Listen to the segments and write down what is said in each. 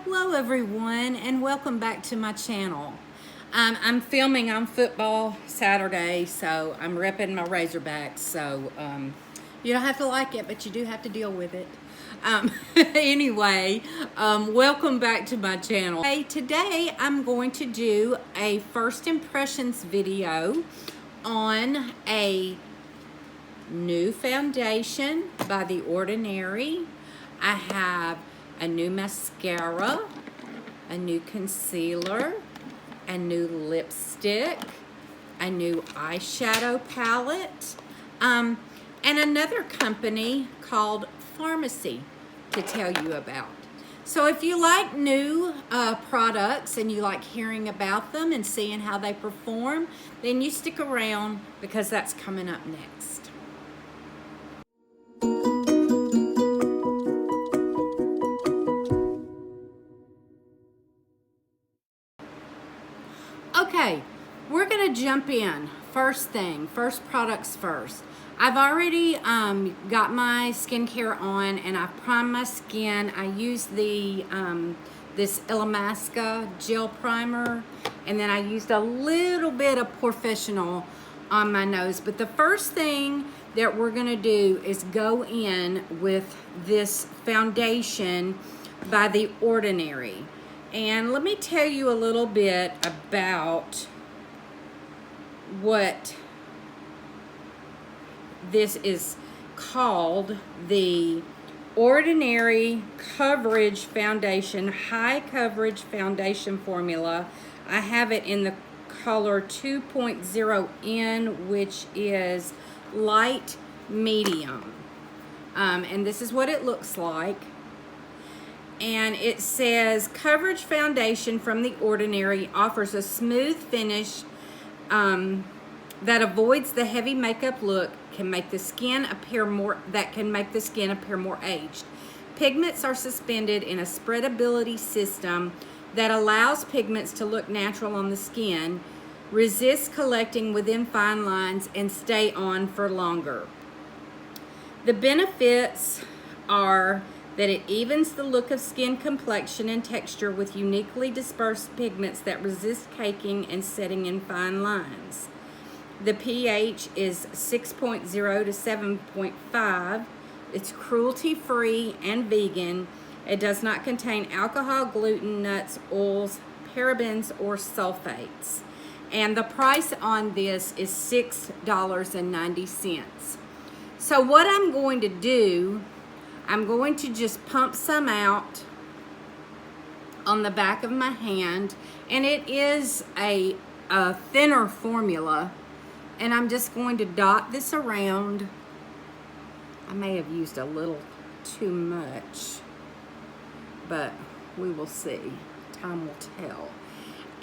Hello everyone, and welcome back to my channel. I'm filming on football Saturday, so I'm repping my Razorbacks, so you don't have to like it, but you do have to deal with it. Anyway, welcome back to my channel. Hey, today I'm going to do a first impressions video on a new foundation by The Ordinary. I have a new mascara, a new concealer, a new lipstick, a new eyeshadow palette, and another company called Farmasi to tell you about. So if you like new products and you like hearing about them and seeing how they perform, then you stick around because that's coming up next. Okay, we're gonna jump in. First products first. I've already got my skincare on and I've primed my skin. I used the this Illamasqua gel primer, and then I used a little bit of Professional on my nose. But the first thing that we're gonna do is go in with this foundation by The Ordinary. And let me tell you a little bit about what this is called. The Ordinary Coverage Foundation, High Coverage Foundation Formula. I have it in the color 2.0N, which is light medium. And this is what it looks like. And it says, Coverage Foundation from The Ordinary offers a smooth finish that avoids the heavy makeup look, can make the skin appear more aged. Pigments are suspended in a spreadability system that allows pigments to look natural on the skin, resist collecting within fine lines, and stay on for longer. The benefits are that it evens the look of skin complexion and texture with uniquely dispersed pigments that resist caking and setting in fine lines. The pH is 6.0 to 7.5. It's cruelty-free and vegan. It does not contain alcohol, gluten, nuts, oils, parabens, or sulfates. And the price on this is $6.90. So what I'm going to do, I'm going to just pump some out on the back of my hand, and it is a thinner formula, and I'm just going to dot this around. I may have used a little too much, but we will see. Time will tell.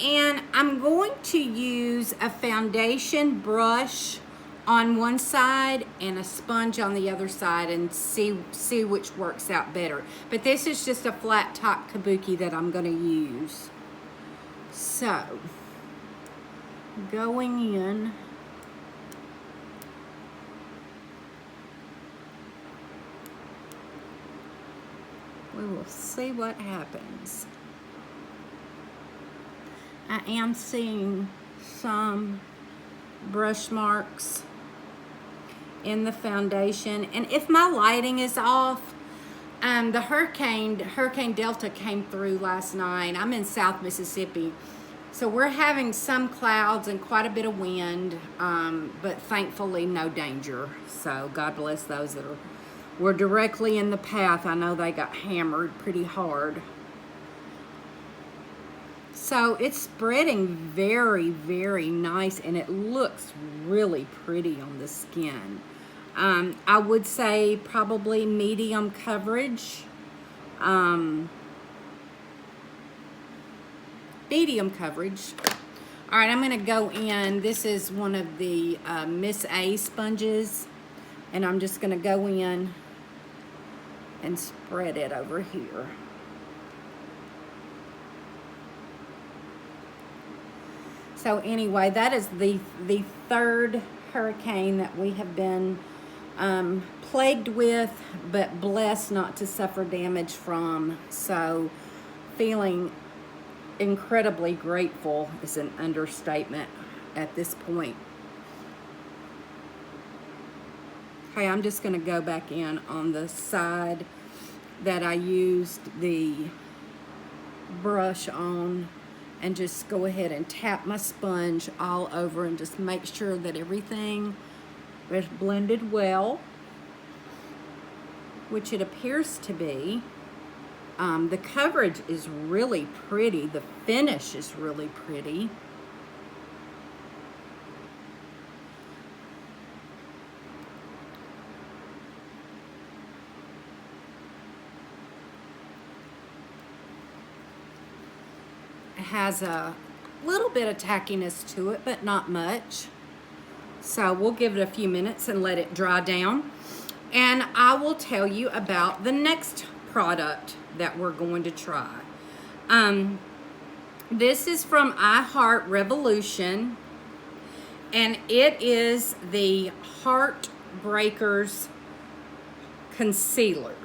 And I'm going to use a foundation brush on one side and a sponge on the other side and see which works out better. But this is just a flat top kabuki that I'm going to use. So, going in. We will see what happens. I am seeing some brush marks in the foundation, and if my lighting is off, the Hurricane Delta came through last night. I'm in South Mississippi, so we're having some clouds and quite a bit of wind, but thankfully no danger. So God bless those that were directly in the path. I know they got hammered pretty hard. So it's spreading very, very nice, and it looks really pretty on the skin. I would say probably medium coverage. Medium coverage. All right, I'm gonna go in. This is one of the Miss A sponges, and I'm just gonna go in and spread it over here. So anyway, that is the third hurricane that we have been plagued with, but blessed not to suffer damage from. So feeling incredibly grateful is an understatement at this point. Okay, I'm just going to go back in on the side that I used the brush on and just go ahead and tap my sponge all over and just make sure that everything is blended well, which it appears to be. The coverage is really pretty. The finish is really pretty. It has a little bit of tackiness to it, but not much. So we'll give it a few minutes and let it dry down. And I will tell you about the next product that we're going to try. This is from Heart Revolution, and it is the Heartbreakers Concealer.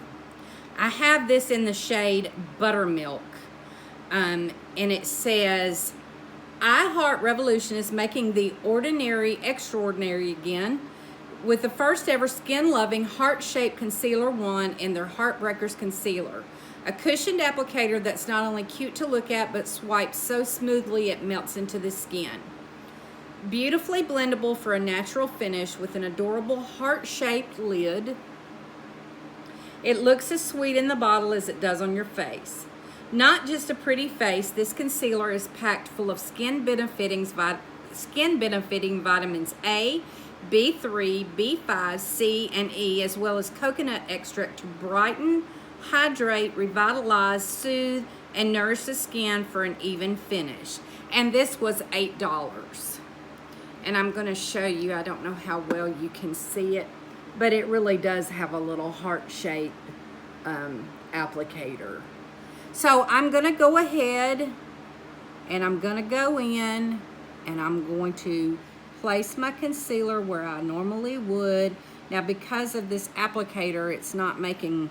I have this in the shade Buttermilk, and it says, Heart Revolution is making the ordinary extraordinary again with the first ever skin-loving heart-shaped concealer wand in their Heartbreakers Concealer. A cushioned applicator that's not only cute to look at, but swipes so smoothly it melts into the skin. Beautifully blendable for a natural finish with an adorable heart-shaped lid. It looks as sweet in the bottle as it does on your face. Not just a pretty face, this concealer is packed full of skin-benefiting vitamins A, B3, B5, C, and E, as well as coconut extract to brighten, hydrate, revitalize, soothe, and nourish the skin for an even finish. And this was $8. And I'm going to show you, I don't know how well you can see it, but it really does have a little heart-shaped applicator. So I'm going to go ahead and I'm going to go in and I'm going to place my concealer where I normally would. Now, because of this applicator, it's not making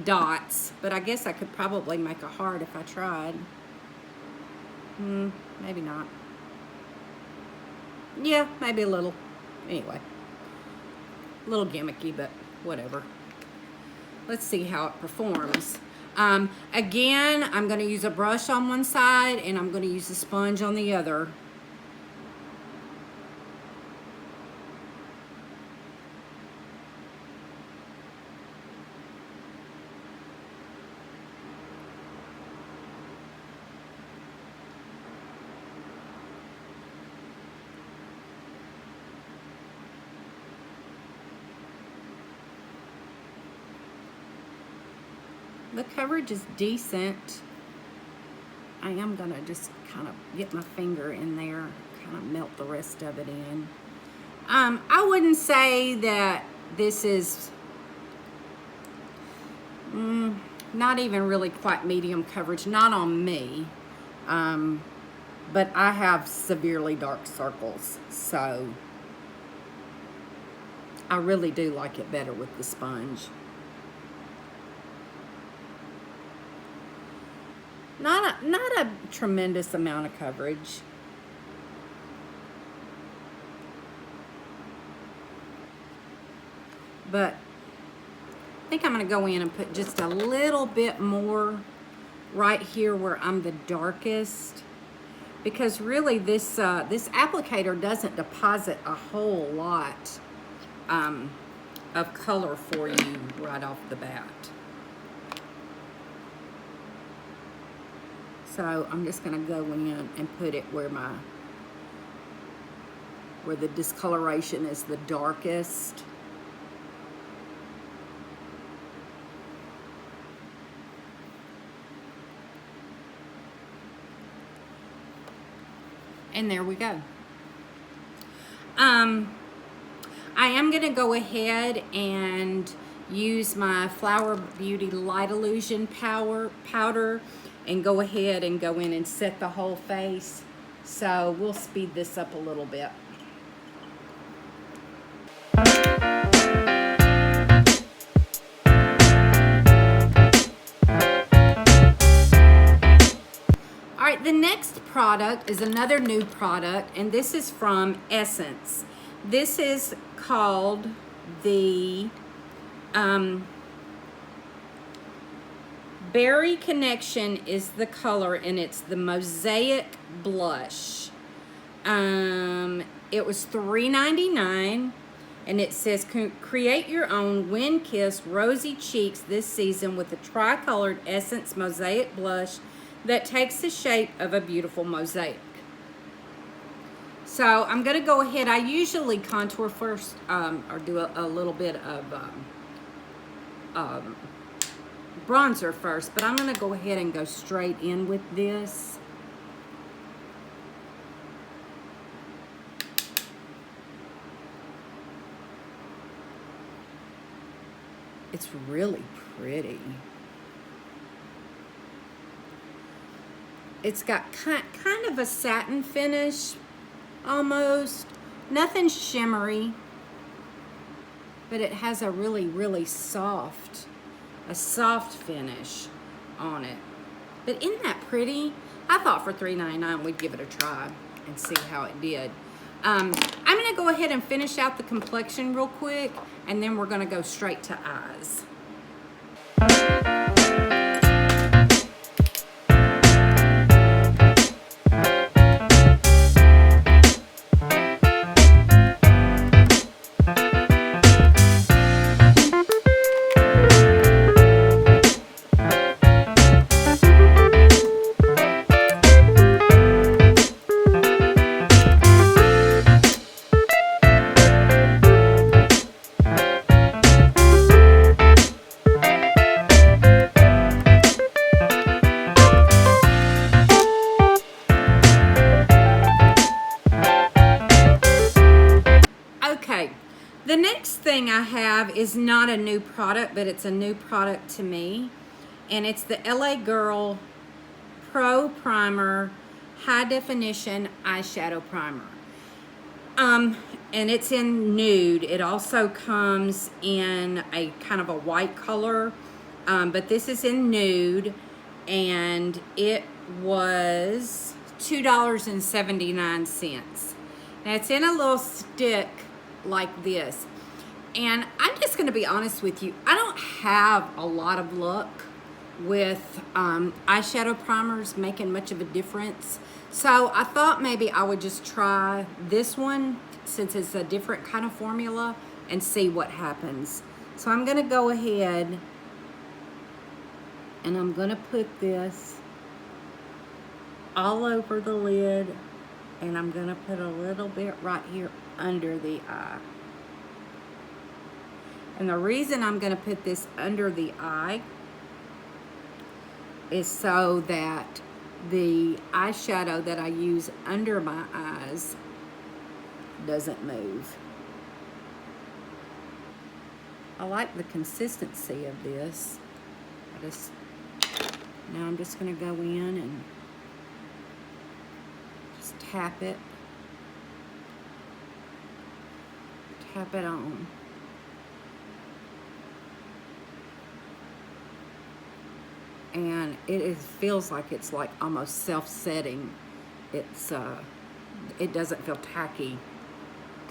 dots, but I guess I could probably make a heart if I tried. Maybe not. Yeah, maybe a little. Anyway, a little gimmicky, but whatever. Let's see how it performs. Again, I'm going to use a brush on one side and I'm going to use a sponge on the other. The coverage is decent. I am gonna just kind of get my finger in there, kind of melt the rest of it in. I wouldn't say that this is not even really quite medium coverage, not on me. But I have severely dark circles, so I really do like it better with the sponge. Not a tremendous amount of coverage. But I think I'm going to go in and put just a little bit more right here where I'm the darkest. Because really this applicator doesn't deposit a whole lot of color for you right off the bat. So I'm just going to go in and put it where the discoloration is the darkest. And there we go. I am going to go ahead and use my Flower Beauty Light Illusion powder and go ahead and go in and set the whole face. So we'll speed this up a little bit. next product is another new product, and this is from Essence. This is called the Berry Connection is the color, and it's the Mosaic Blush. It was $3.99, and it says, create your own wind-kissed rosy cheeks this season with a tri-colored Essence Mosaic Blush that takes the shape of a beautiful mosaic. So I'm going to go ahead. I usually contour first, or do a little bit of bronzer first, but I'm going to go ahead and go straight in with this. It's really pretty. It's got kind of a satin finish, almost. Nothing shimmery, but it has a really soft finish on it. But isn't that pretty? I thought for $3.99 we'd give it a try and see how it did. I'm gonna go ahead and finish out the complexion real quick, and then we're gonna go straight to eyes. The next thing I have is not a new product, but it's a new product to me. And it's the LA Girl Pro Primer High Definition Eyeshadow Primer. And it's in nude. It also comes in a kind of a white color, but this is in nude, and it was $2.79. Now it's in a little stick like this, and I'm just going to be honest with you, I don't have a lot of luck with eyeshadow primers making much of a difference, so I thought maybe I would just try this one since it's a different kind of formula and see what happens. So I'm going to go ahead and I'm going to put this all over the lid, and I'm going to put a little bit right here under the eye. And the reason I'm going to put this under the eye is so that the eyeshadow that I use under my eyes doesn't move. I like the consistency of this. Now I'm just going to go in and just tap it on. And it feels like it's like almost self-setting. It doesn't feel tacky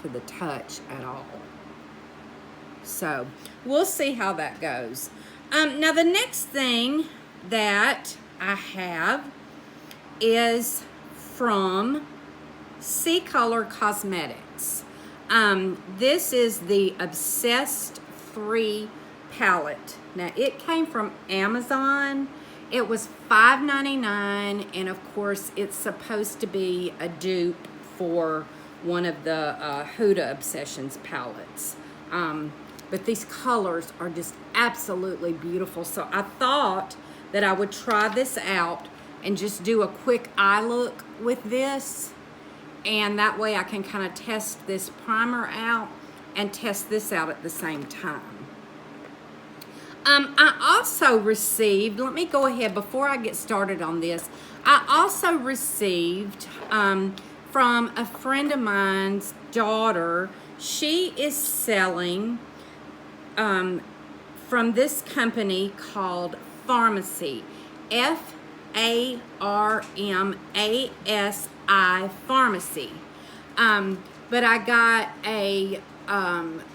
to the touch at all. So we'll see how that goes. Now the next thing that I have is from CColor Cosmetics. This is the Obsessed 3 palette. Now it came from Amazon. It was $5.99, and of course it's supposed to be a dupe for one of the Huda Obsessions palettes. But these colors are just absolutely beautiful. So I thought that I would try this out and just do a quick eye look with this. And that way I can kind of test this primer out and test this out at the same time. I also received, let me go ahead before I get started on this. I also received from a friend of mine's daughter. She is selling from this company called Farmasi, Farmasi. Farmasi. But I got a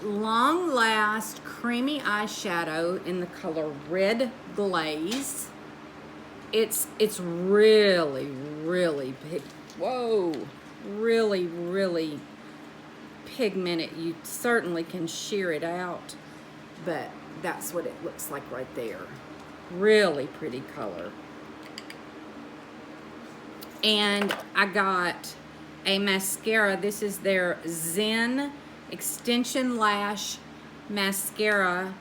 Long Last creamy eyeshadow in the color Red Glaze. It's really, really big. Whoa, really pigmented. You certainly can sheer it out, but that's what it looks like right there. Really pretty color. And I got a mascara. This is their Zen Extension Lash Mascara,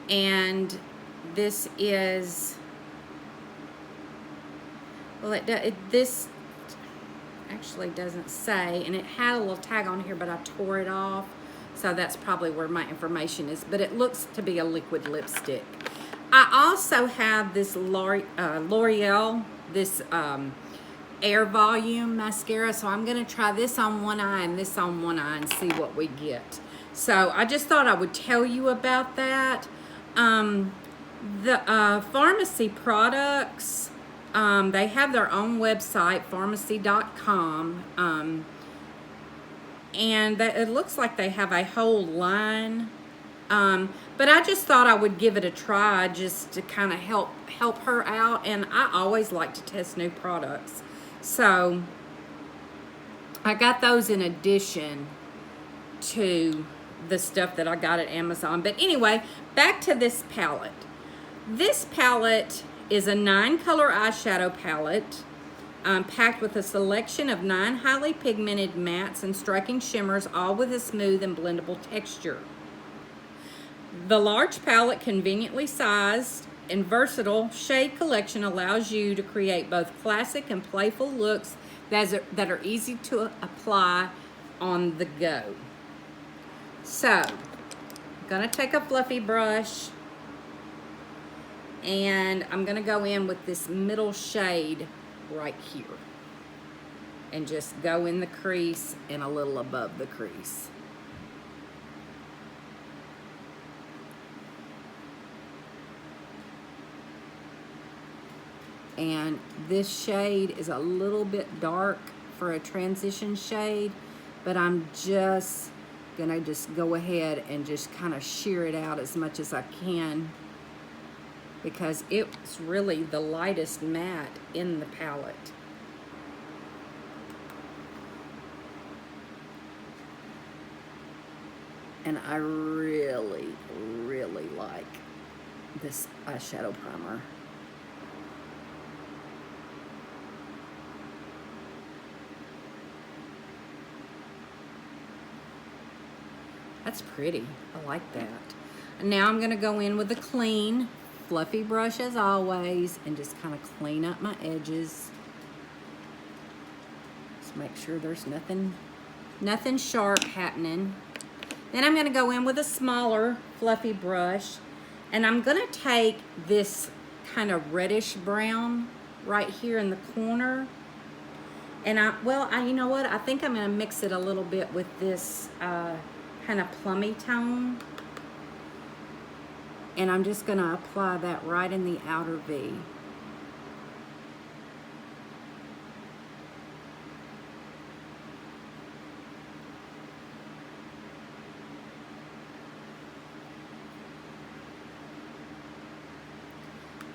and this is, well, this actually doesn't say, and it had a little tag on here, but I tore it off, so that's probably where my information is, but it looks to be a liquid lipstick. I also have this L'Oreal, this Air Volume mascara, so I'm going to try this on one eye and this on one eye and see what we get. So I just thought I would tell you about that. The Farmasi products, they have their own website, farmasi.com, and it looks like they have a whole line. But I just thought I would give it a try just to kind of help her out, and I always like to test new products. So I got those in addition to the stuff that I got at Amazon. But anyway, back to this palette. This palette is a 9-color eyeshadow palette, packed with a selection of 9 highly pigmented mattes and striking shimmers, all with a smooth and blendable texture. The large palette, conveniently sized and versatile shade collection, allows you to create both classic and playful looks that are easy to apply on the go. So, I'm gonna take a fluffy brush and I'm gonna go in with this middle shade right here and just go in the crease and a little above the crease. And this shade is a little bit dark for a transition shade, but I'm just gonna go ahead and just kind of sheer it out as much as I can, because it's really the lightest matte in the palette. And I really like this eyeshadow primer. That's pretty. I like that. And now I'm going to go in with a clean, fluffy brush as always and just kind of clean up my edges. Just make sure there's nothing sharp happening. Then I'm going to go in with a smaller fluffy brush, and I'm going to take this kind of reddish brown right here in the corner. And you know what? I think I'm going to mix it a little bit with this kind of plummy tone, and I'm just going to apply that right in the outer V.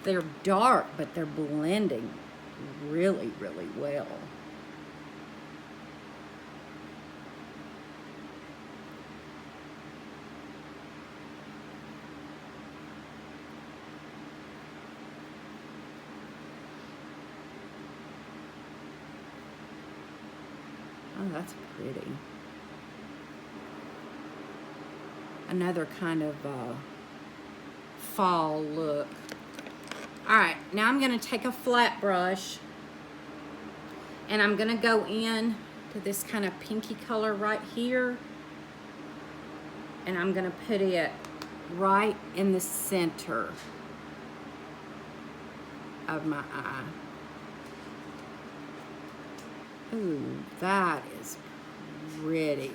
They're dark, but they're blending really well. Oh, that's pretty. Another kind of fall look. All right, now I'm going to take a flat brush and I'm going to go in to this kind of pinky color right here, and I'm going to put it right in the center of my eye. Ooh, that is pretty.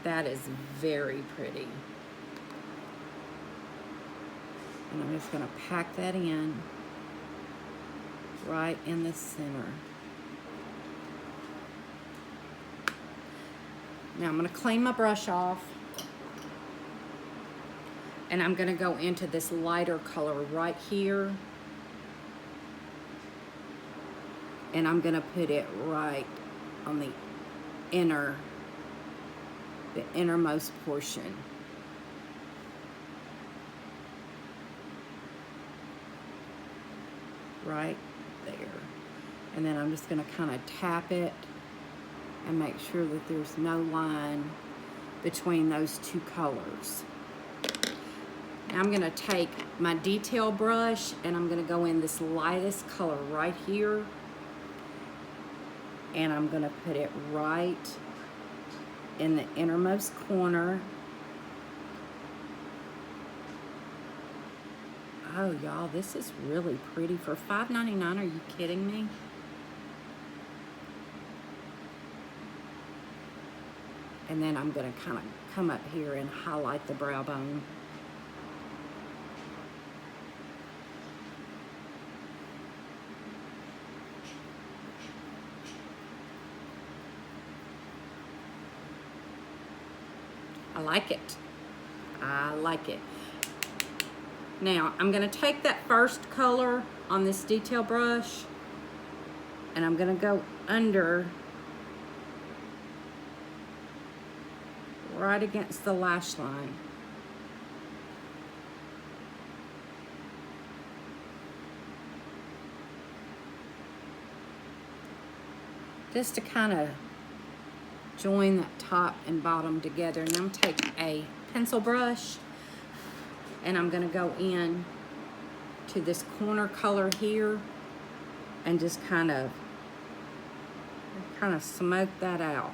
That is very pretty. And I'm just going to pack that in. right in the center. Now I'm going to clean my brush off. And I'm going to go into this lighter color right here. And I'm going to put it right on the innermost portion. Right there. And then I'm just going to kind of tap it and make sure that there's no line between those two colors. Now I'm going to take my detail brush and I'm going to go in this lightest color right here. And I'm going to put it right in the innermost corner. Oh, y'all, this is really pretty. For $5.99, are you kidding me? And then I'm going to kind of come up here and highlight the brow bone. I like it. I like it. Now, I'm going to take that first color on this detail brush and I'm going to go under right against the lash line. Just to kind of join that top and bottom together. And I'm going to take a pencil brush and I'm going to go in to this corner color here and just kind of smoke that out.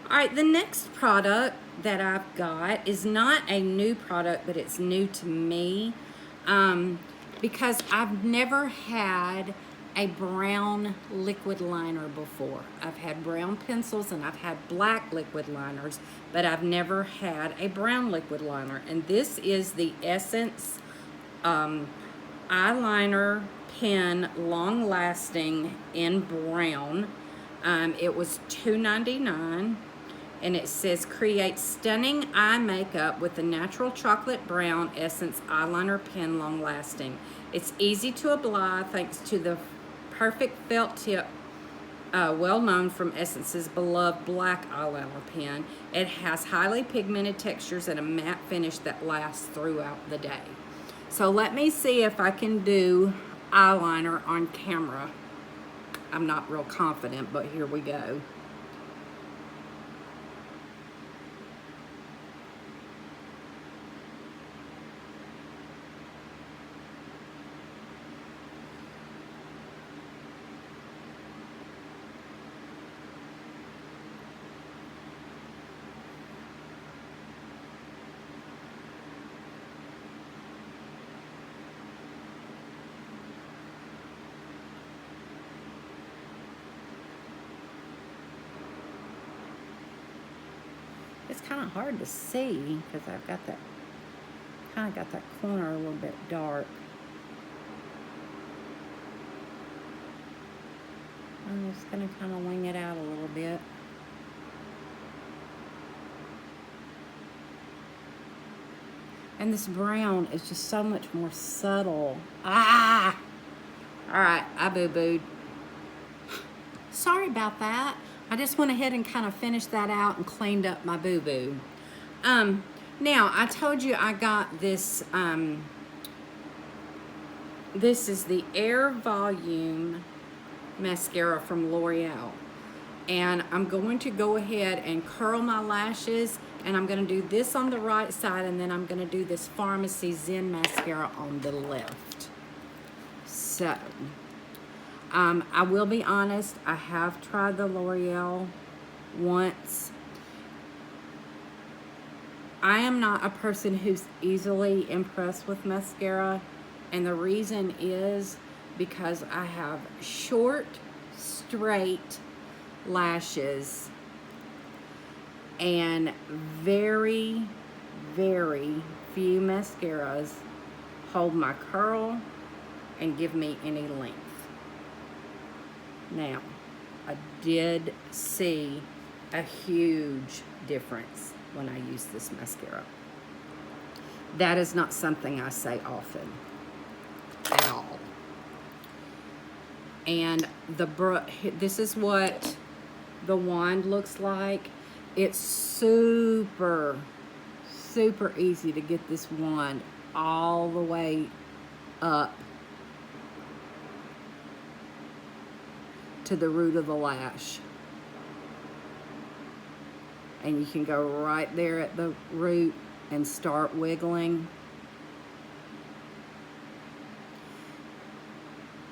All right, the next product that I've got is not a new product, but it's new to me because I've never had a brown liquid liner before. I've had brown pencils and I've had black liquid liners, but I've never had a brown liquid liner. And this is the Essence eyeliner pen, long lasting in brown. It was $2.99. And it says, create stunning eye makeup with the natural chocolate brown Essence eyeliner pen, long lasting. It's easy to apply thanks to the perfect felt tip, well known from Essence's beloved black eyeliner pen. It has highly pigmented textures and a matte finish that lasts throughout the day. So let me see if I can do eyeliner on camera. I'm not real confident, but here we go. It's kind of hard to see because I've got that, kind of got that corner a little bit dark. I'm just going to kind of wing it out a little bit. And this brown is just so much more subtle. Ah! All right, I boo-booed. Sorry about that. I just went ahead and kind of finished that out and cleaned up my boo-boo. Now, I told you I got this, this is the Air Volume mascara from L'Oreal. And I'm going to go ahead and curl my lashes, and I'm going to do this on the right side, and then I'm going to do this Farmasi Zen mascara on the left. So, I will be honest, I have tried the L'Oreal once. I am not a person who's easily impressed with mascara. And the reason is because I have short, straight lashes and very, very few mascaras hold my curl and give me any length. Now, I did see a huge difference when I used this mascara. That is not something I say often at all. And this is what the wand looks like. It's super, super easy to get this wand all the way up to the root of the lash. And you can go right there at the root and start wiggling.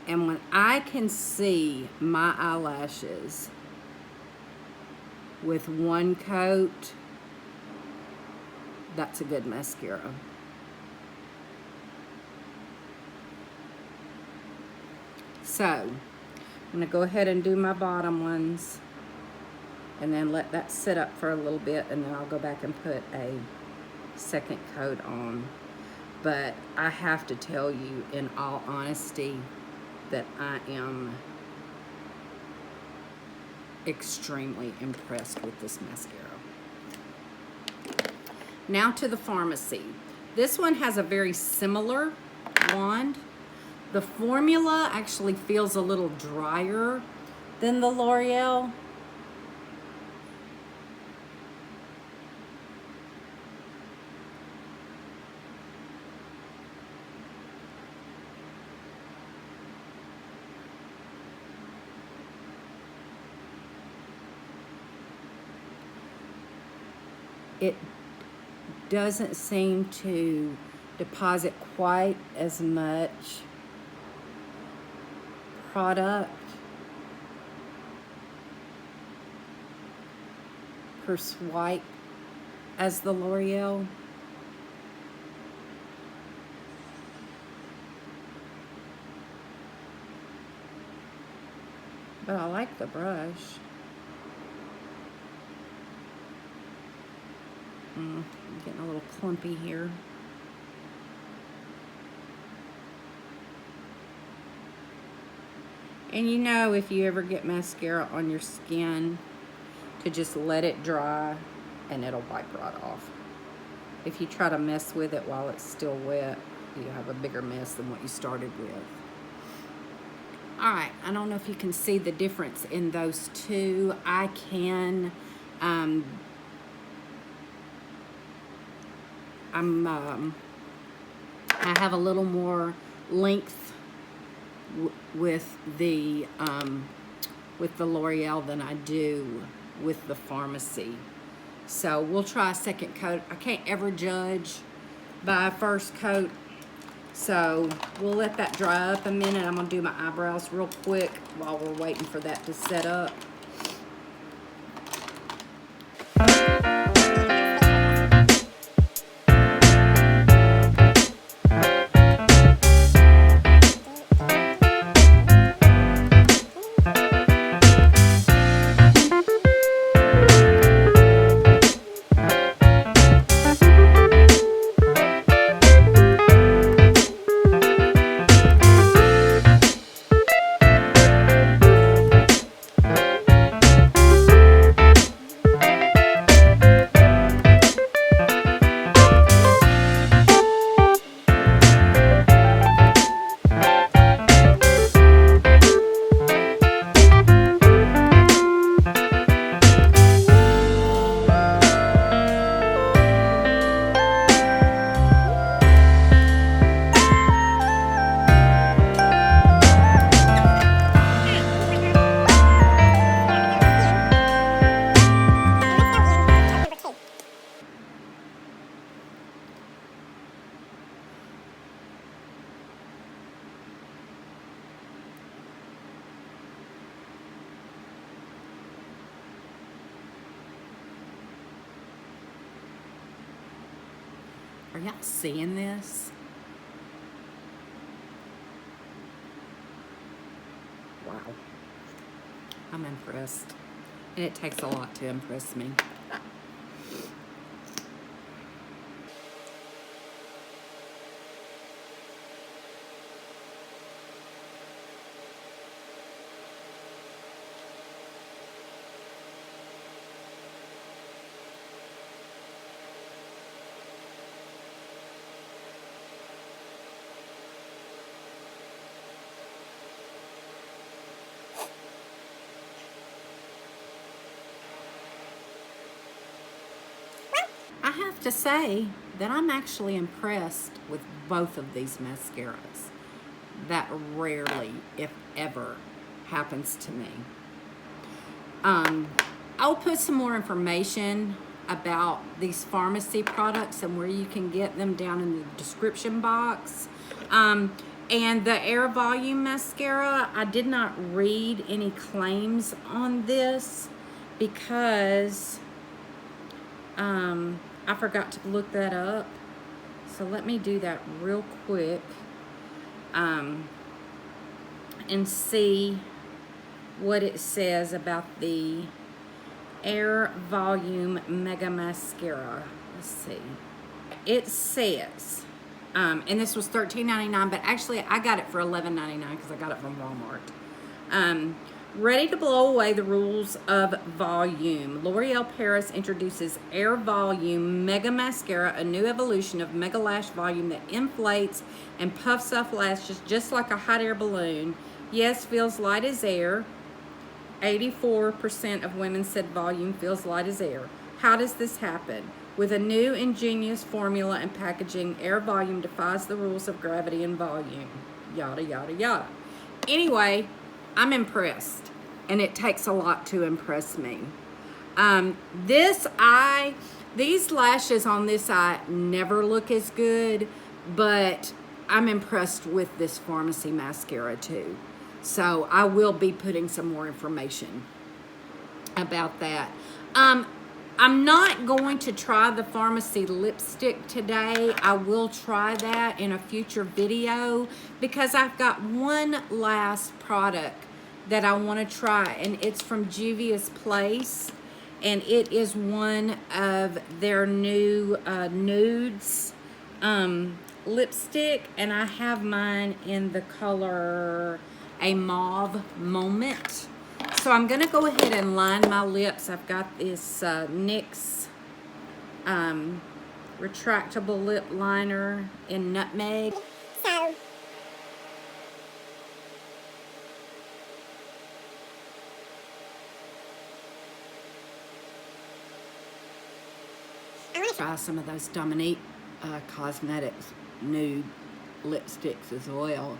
And when I can see my eyelashes with one coat, that's a good mascara. So, I'm gonna go ahead and do my bottom ones and then let that sit up for a little bit, and then I'll go back and put a second coat on. But I have to tell you, in all honesty, that I am extremely impressed with this mascara. Now to the Farmasi. This one has a very similar wand. The formula actually feels a little drier than the L'Oreal. It doesn't seem to deposit quite as much product per swipe as the L'Oreal. But I like the brush. I'm getting a little clumpy here. And you know, if you ever get mascara on your skin, to just let it dry and it'll wipe right off. If you try to mess with it while it's still wet, you have a bigger mess than what you started with. All right, I don't know if you can see the difference in those two. I can. I have a little more length with the L'Oreal than I do with the Farmasi. So we'll try a second coat. I can't ever judge by a first coat. So we'll let that dry up a minute. I'm gonna do my eyebrows real quick while we're waiting for that to set up. Are y'all seeing this? Wow. I'm impressed. And it takes a lot to impress me. I have to say that I'm actually impressed with both of these mascaras. That rarely, if ever, happens to me. I'll put some more information about these Farmasi products and where you can get them down in the description box. And the Air Volume Mascara, I did not read any claims on this because I forgot to look that up. So let me do that real quick and see what it says about the Air Volume Mega Mascara. Let's see. It says, and this was $13.99, but actually I got it for $11.99 because I got it from Walmart. Ready to blow away the rules of volume. L'Oreal Paris introduces Air Volume Mega Mascara, a new evolution of Mega Lash Volume that inflates and puffs up lashes just like a hot air balloon. Yes, feels light as air. 84% of women said volume feels light as air. How does this happen? With a new ingenious formula and packaging, Air Volume defies the rules of gravity and volume. Yada, yada, yada. Anyway, I'm impressed, and it takes a lot to impress me. These lashes on this eye never look as good, but I'm impressed with this Farmasi mascara too. So I will be putting some more information about that. I'm not going to try the Farmasi lipstick today. I will try that in a future video because I've got one last product that I want to try, and it's from Juvia's Place, and it is one of their new nudes lipstick, and I have mine in the color A Mauve Moment. So I'm going to go ahead and line my lips. I've got this NYX retractable lip liner in Nutmeg. So I'm going to try some of those Dominique Cosmetics nude lipsticks as well.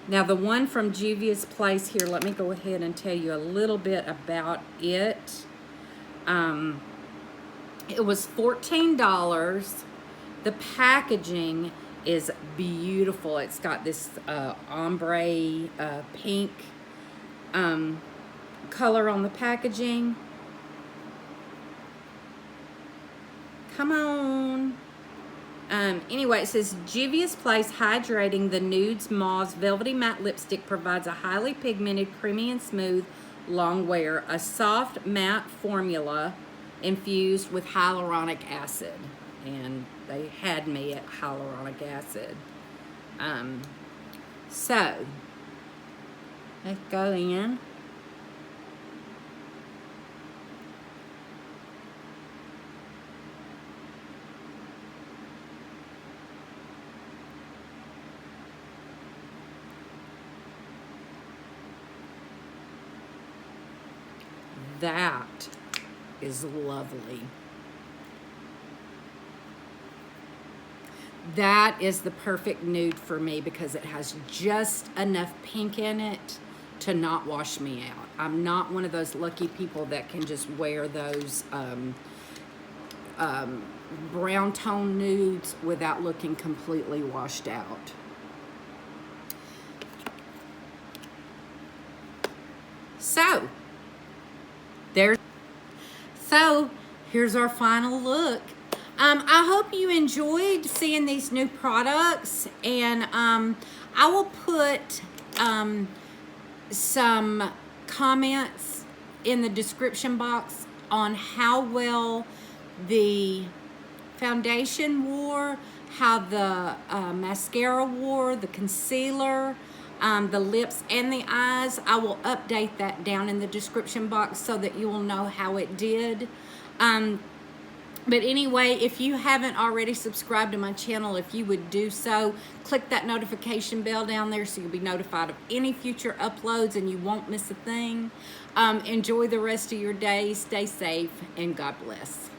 Now the one from Juvia's Place here, let me go ahead and tell you a little bit about it. It was $14. The packaging is beautiful. It's got this ombre pink color on the packaging. Come on. Anyway, it says Juvia's Place Hydrating the Nudes Mauve Velvety Matte Lipstick provides a highly pigmented, creamy and smooth long wear. A soft matte formula infused with hyaluronic acid. And they had me at hyaluronic acid. So, let's go in. That is lovely. That is the perfect nude for me because it has just enough pink in it to not wash me out. I'm not one of those lucky people that can just wear those brown tone nudes without looking completely washed out. So here's our final look. I hope you enjoyed seeing these new products, and I will put some comments in the description box on how well the foundation wore, how the mascara wore, the concealer, the lips and the eyes. I will update that down in the description box so that you will know how it did. But anyway, if you haven't already subscribed to my channel, if you would do so, click that notification bell down there so you'll be notified of any future uploads and you won't miss a thing. Enjoy the rest of your day. Stay safe and God bless.